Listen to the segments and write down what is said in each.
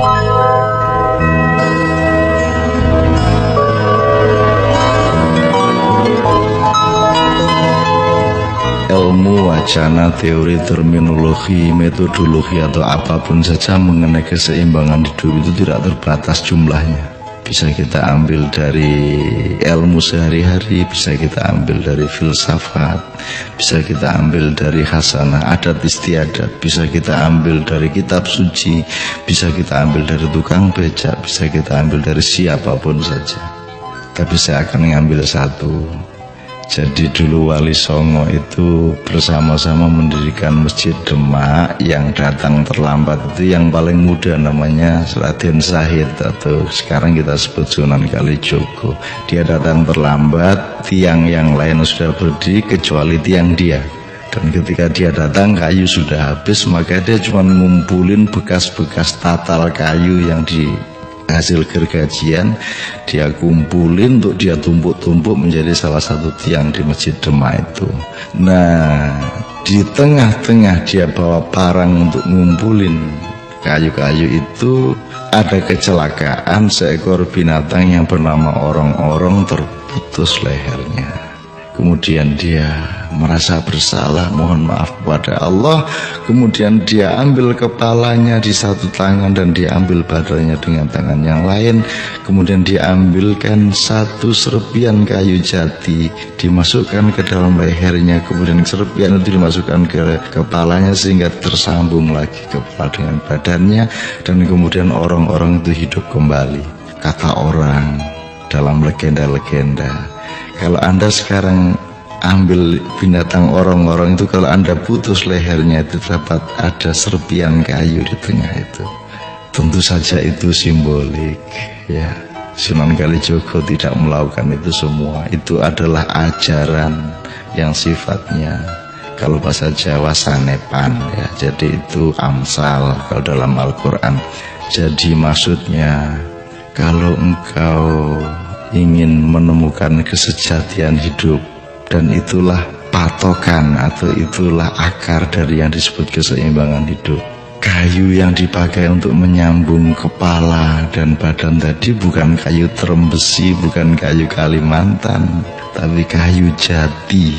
Ilmu, wacana, teori, terminologi, metodologi atau apapun saja mengenai keseimbangan hidup itu tidak terbatas jumlahnya. Bisa kita ambil dari ilmu sehari-hari, bisa kita ambil dari filsafat, bisa kita ambil dari hasanah, adat istiadat, bisa kita ambil dari kitab suci, bisa kita ambil dari tukang becak, bisa kita ambil dari siapapun saja. Tapi saya akan mengambil satu. Jadi dulu Wali Songo itu bersama-sama mendirikan Masjid Demak. Yang datang terlambat itu yang paling muda, namanya Raden Syahid atau sekarang kita sebut Sunan Kalijogo. Dia datang terlambat, tiang yang lain sudah berdiri kecuali tiang dia. Dan ketika dia datang kayu sudah habis, maka dia cuma ngumpulin bekas-bekas tatal kayu yang di hasil gergajian, dia kumpulin untuk dia tumpuk-tumpuk menjadi salah satu tiang di Masjid Demak itu. Nah, di tengah-tengah dia bawa parang untuk ngumpulin kayu-kayu itu, ada kecelakaan, seekor binatang yang bernama orong-orong terputus lehernya. Kemudian dia merasa bersalah, mohon maaf kepada Allah. Kemudian dia ambil kepalanya di satu tangan dan dia ambil badannya dengan tangan yang lain. Kemudian dia ambilkan satu serpian kayu jati, dimasukkan ke dalam lehernya. Kemudian serpian itu dimasukkan ke kepalanya sehingga tersambung lagi kepala dengan badannya. Dan kemudian orang-orang itu hidup kembali. Kata orang dalam legenda-legenda, kalau Anda sekarang ambil binatang orang-orang itu, kalau Anda putus lehernya itu dapat ada serpian kayu di tengah itu. Tentu saja itu simbolik, ya. Sunan Kalijogo tidak melakukan itu semua. Itu adalah ajaran yang sifatnya, kalau bahasa Jawa, sanepan, ya. Jadi itu amsal kalau dalam Al-Quran. Jadi maksudnya, kalau engkau ingin menemukan kesejatian hidup, dan itulah patokan atau itulah akar dari yang disebut keseimbangan hidup. Kayu yang dipakai untuk menyambung kepala dan badan tadi bukan kayu terembesi, bukan kayu Kalimantan, tapi kayu jati,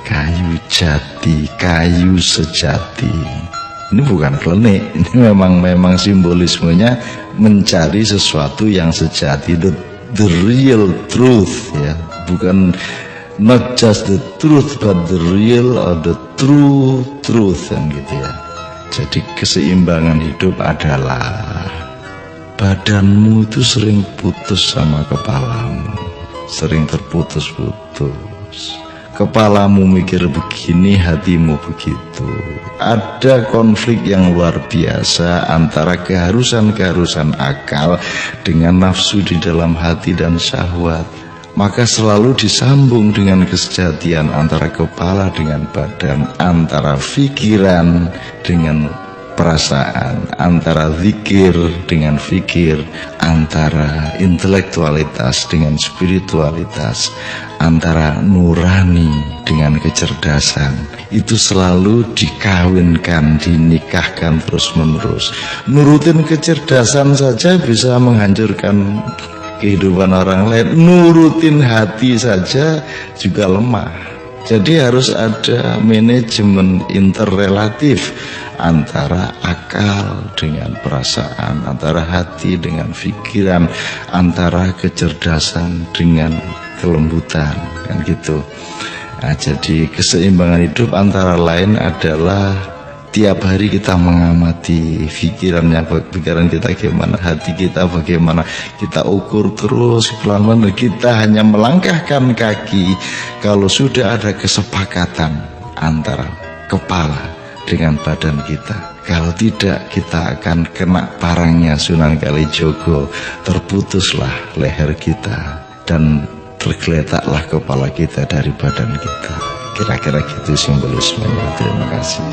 kayu jati, kayu sejati. Ini bukan klenik, ini memang simbolismenya mencari sesuatu yang sejati, the real truth, ya, bukan not just the truth but the real or the true truth, kan gitu ya. Jadi keseimbangan hidup adalah badanmu itu sering putus sama kepalamu, sering terputus-putus. Kepalamu mikir begini, hatimu begitu. Ada konflik yang luar biasa antara keharusan-keharusan akal dengan nafsu di dalam hati dan syahwat. Maka selalu disambung dengan kesejatian antara kepala dengan badan, antara pikiran dengan perasaan, antara zikir dengan fikir, antara intelektualitas dengan spiritualitas, antara nurani dengan kecerdasan. Itu selalu dikawinkan, dinikahkan terus-menerus. Nurutin kecerdasan saja bisa menghancurkan kehidupan orang lain. Nurutin hati saja juga lemah. Jadi harus ada manajemen interrelatif antara akal dengan perasaan, antara hati dengan pikiran, antara kecerdasan dengan kelembutan, kan gitu. Nah, jadi keseimbangan hidup antara lain adalah tiap hari kita mengamati pikiran kita gimana, hati kita bagaimana, kita ukur terus pelan-pelan. Kita hanya melangkahkan kaki kalau sudah ada kesepakatan antara kepala dengan badan kita. Kalau tidak, kita akan kena parangnya Sunan Kalijogo, terputuslah leher kita dan tergeletaklah kepala kita dari badan kita. Kira-kira gitu simbolismenya. Terima kasih.